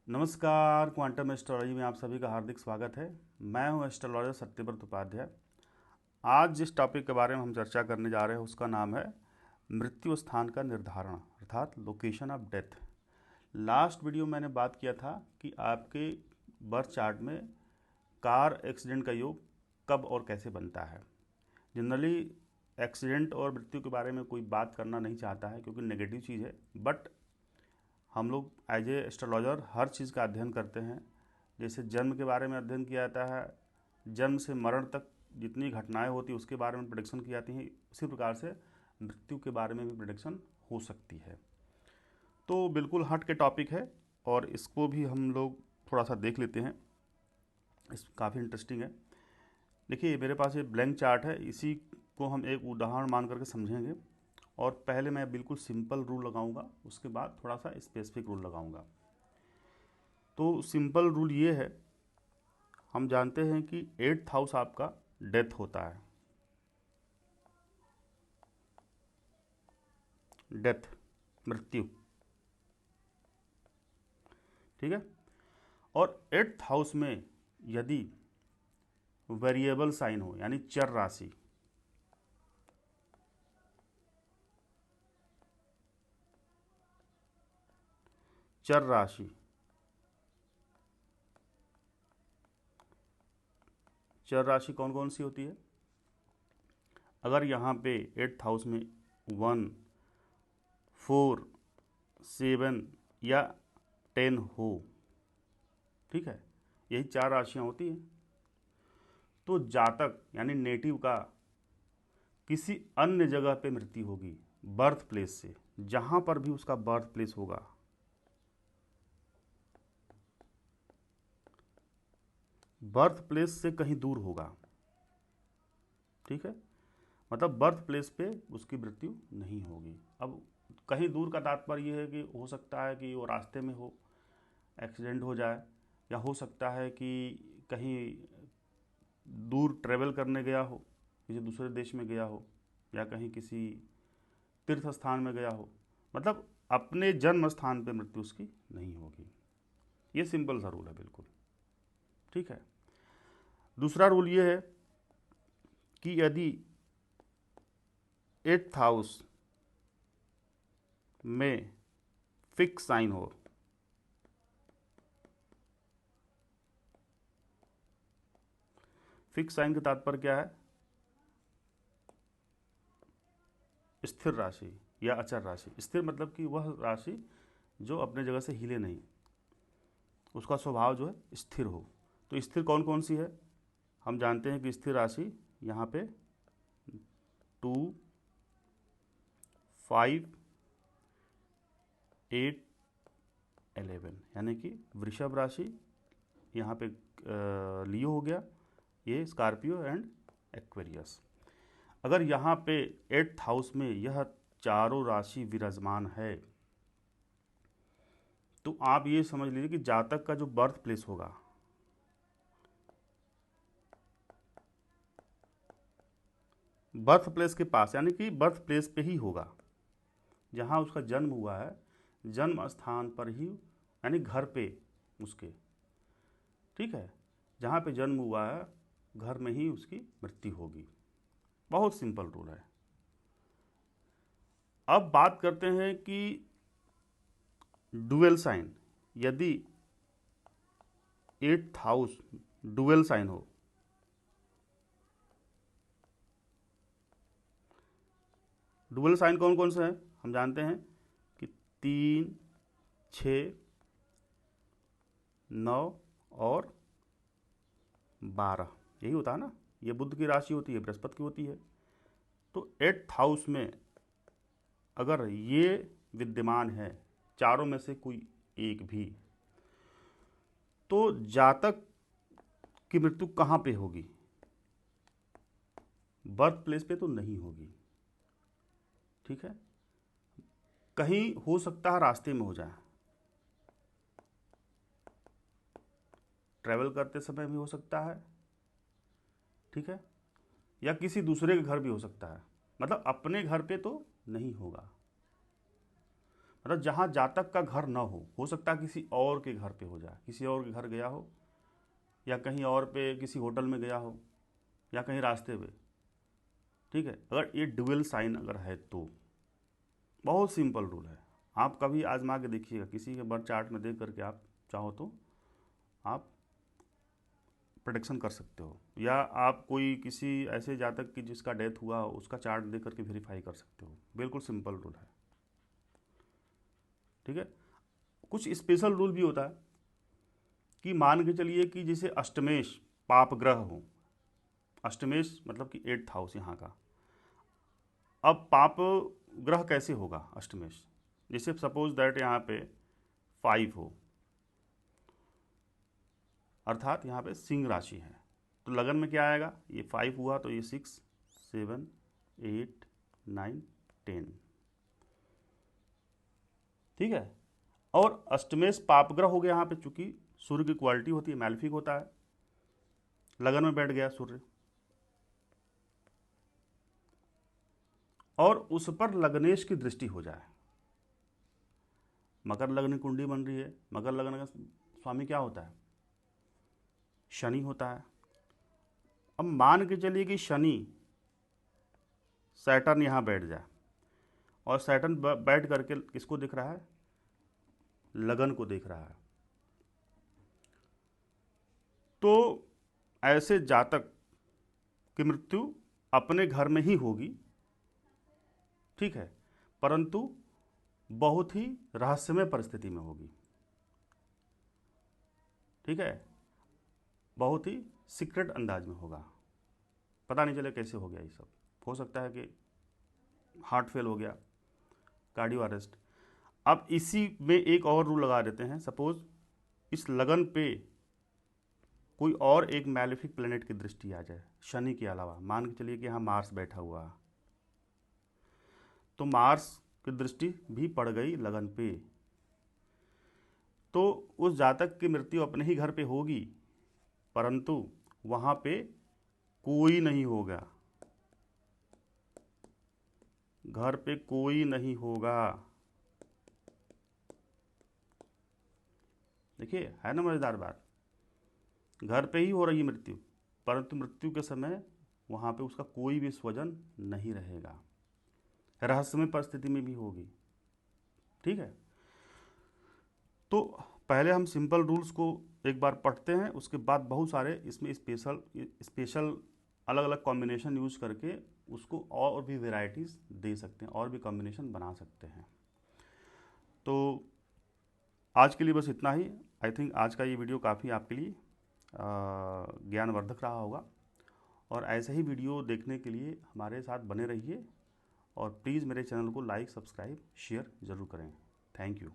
नमस्कार। Quantum astrology में आप सभी का हार्दिक स्वागत है। मैं हूं एस्ट्रोलॉजर सत्यव्रत उपाध्याय। आज जिस टॉपिक के बारे में हम चर्चा करने जा रहे हैं उसका नाम है मृत्यु स्थान का निर्धारण, अर्थात location of death. Last video मैंने बात किया था कि आपके बर्थ चार्ट में कार एक्सीडेंट का योग कब और कैसे बनता है। जनरली एक्सीडेंट और मृत्यु के बारे में कोई बात करना नहीं चाहता है क्योंकि नेगेटिव चीज़ है, बट हम लोग एज ए एस्ट्रोलॉजर हर चीज़ का अध्ययन करते हैं। जैसे जन्म के बारे में अध्ययन किया जाता है, जन्म से मरण तक जितनी घटनाएं होती हैं उसके बारे में प्रेडिक्शन की जाती हैं, उसी प्रकार से मृत्यु के बारे में भी प्रेडिक्शन हो सकती है। तो बिल्कुल हट के टॉपिक है और इसको भी हम लोग थोड़ा सा देख लेते हैं। इस काफ़ी इंटरेस्टिंग है। देखिए मेरे पास ये ब्लैंक चार्ट है, इसी को हम एक उदाहरण मान करके समझेंगे। और पहले मैं बिल्कुल सिंपल रूल लगाऊंगा, उसके बाद थोड़ा सा स्पेसिफिक रूल लगाऊंगा। तो सिंपल रूल ये है, हम जानते हैं कि 8th हाउस आपका डेथ होता है, डेथ मृत्यु, ठीक है। और 8th हाउस में यदि वेरिएबल साइन हो यानी चर राशि, चर राशि चर राशि कौन कौन सी होती है? अगर यहाँ पे 8th हाउस में 1, 4, 7 या 10 हो, ठीक है, यही 4 राशियाँ होती हैं। तो जातक यानी नेटिव का किसी अन्य जगह पे मृत्यु होगी, बर्थ प्लेस से, जहाँ पर भी उसका बर्थ प्लेस होगा, बर्थ प्लेस से कहीं दूर होगा, ठीक है। मतलब बर्थ प्लेस पे उसकी मृत्यु नहीं होगी। अब कहीं दूर का तात्पर्य ये है कि हो सकता है कि वो रास्ते में हो, एक्सीडेंट हो जाए, या हो सकता है कि कहीं दूर ट्रेवल करने गया हो, किसी दूसरे देश में गया हो, या कहीं किसी तीर्थ स्थान में गया हो, मतलब अपने जन्म स्थान पे मृत्यु उसकी नहीं होगी। ये सिंपल सा रूल है, बिल्कुल ठीक है। दूसरा रूल ये है कि यदि 8th हाउस में फिक्स साइन हो, फिक्स साइन का तात्पर्य क्या है? स्थिर राशि या अचर राशि। स्थिर मतलब कि वह राशि जो अपने जगह से हिले नहीं, उसका स्वभाव जो है स्थिर हो। तो स्थिर कौन कौन सी है? हम जानते हैं कि स्थिर राशि यहाँ पे 2, 5, 8, 11, यानी कि वृषभ राशि यहाँ पे लियो हो गया, ये स्कॉर्पियो एंड एक्वेरियस। अगर यहाँ पे 8th हाउस में यह चारों राशि विराजमान है तो आप ये समझ लीजिए कि जातक का जो बर्थ प्लेस होगा, बर्थ प्लेस के पास, यानी कि बर्थ प्लेस पे ही होगा, जहाँ उसका जन्म हुआ है, जन्म स्थान पर ही, यानी घर पे उसके, ठीक है, जहाँ पे जन्म हुआ है घर में ही उसकी मृत्यु होगी। बहुत सिंपल रूल है। अब बात करते हैं कि डुअल साइन, यदि 8th हाउस डुअल साइन हो, डुअल साइन कौन कौन सा है? हम जानते हैं कि 3, 6, 9 और 12, यही होता है ना। ये बुध की राशि होती है, बृहस्पति की होती है। तो 8th हाउस में अगर ये विद्यमान है, चारों में से कोई एक भी, तो जातक की मृत्यु कहाँ पे होगी? बर्थ प्लेस पे तो नहीं होगी, ठीक है। कहीं हो सकता है रास्ते में हो जाए, ट्रैवल करते समय भी हो सकता है, ठीक है, या किसी दूसरे के घर भी हो सकता है, मतलब अपने घर पे तो नहीं होगा। मतलब जहाँ जातक का घर ना हो सकता है किसी और के घर पे हो जाए, किसी और के घर गया हो या कहीं और पे किसी होटल में गया हो या कहीं रास्ते पे, ठीक है। अगर ये डुअल साइन अगर है तो बहुत सिंपल रूल है, आप कभी आजमा के देखिएगा, किसी के बर्थ चार्ट में देख करके आप चाहो तो आप प्रोडिक्शन कर सकते हो, या आप कोई किसी ऐसे जातक की जिसका डेथ हुआ हो उसका चार्ट देख करके वेरीफाई कर सकते हो। बिल्कुल सिंपल रूल है, ठीक है। कुछ स्पेशल रूल भी होता है कि मान के चलिए कि जैसे अष्टमेश पाप ग्रह हो, अष्टमेश मतलब कि 8th हाउस यहाँ का, अब पाप ग्रह कैसे होगा अष्टमेश, जैसे सपोज दैट यहाँ पे 5 हो, अर्थात यहाँ पे सिंह राशि है, तो लगन में क्या आएगा, ये 5 हुआ तो ये 6 7 8 9 10, ठीक है। और अष्टमेश पापग्रह हो गया यहाँ पे, चूंकि सूर्य की क्वालिटी होती है मैल्फिक होता है, लगन में बैठ गया सूर्य और उस पर लग्नेश की दृष्टि हो जाए, मकर लग्न कुंडली बन रही है, मकर लग्न का स्वामी क्या होता है, शनि होता है। अब मान के चलिए कि शनि सैटर्न यहाँ बैठ जाए और सैटर्न बैठ करके किसको दिख रहा है, लगन को देख रहा है, तो ऐसे जातक की मृत्यु अपने घर में ही होगी, ठीक है, परंतु बहुत ही रहस्यमय परिस्थिति में होगी, ठीक है, बहुत ही सीक्रेट अंदाज में होगा, पता नहीं चले कैसे हो गया ये सब। हो सकता है कि हार्ट फेल हो गया, कार्डियो अरेस्ट। अब इसी में एक और रूल लगा देते हैं, सपोज इस लगन पे कोई और एक मैलेफिक प्लेनेट की दृष्टि आ जाए शनि के अलावा, मान के चलिए कि यहाँ मार्स बैठा हुआ, तो मार्स की दृष्टि भी पड़ गई लगन पे, तो उस जातक की मृत्यु अपने ही घर पे होगी, परंतु वहाँ पे कोई नहीं होगा, घर पे कोई नहीं होगा। देखिए है ना मज़ेदार बात, घर पे ही हो रही है मृत्यु, परंतु मृत्यु के समय वहाँ पे उसका कोई भी स्वजन नहीं रहेगा, रहस्यमय परिस्थिति में भी होगी, ठीक है। तो पहले हम सिंपल रूल्स को एक बार पढ़ते हैं, उसके बाद बहुत सारे इसमें स्पेशल स्पेशल अलग अलग कॉम्बिनेशन यूज करके उसको और भी वेराइटीज़ दे सकते हैं, और भी कॉम्बिनेशन बना सकते हैं। तो आज के लिए बस इतना ही। आई थिंक आज का ये वीडियो काफ़ी आपके लिए ज्ञानवर्धक रहा होगा, और ऐसे ही वीडियो देखने के लिए हमारे साथ बने रहिए, और प्लीज़ मेरे चैनल को लाइक सब्सक्राइब शेयर ज़रूर करें। Thank you.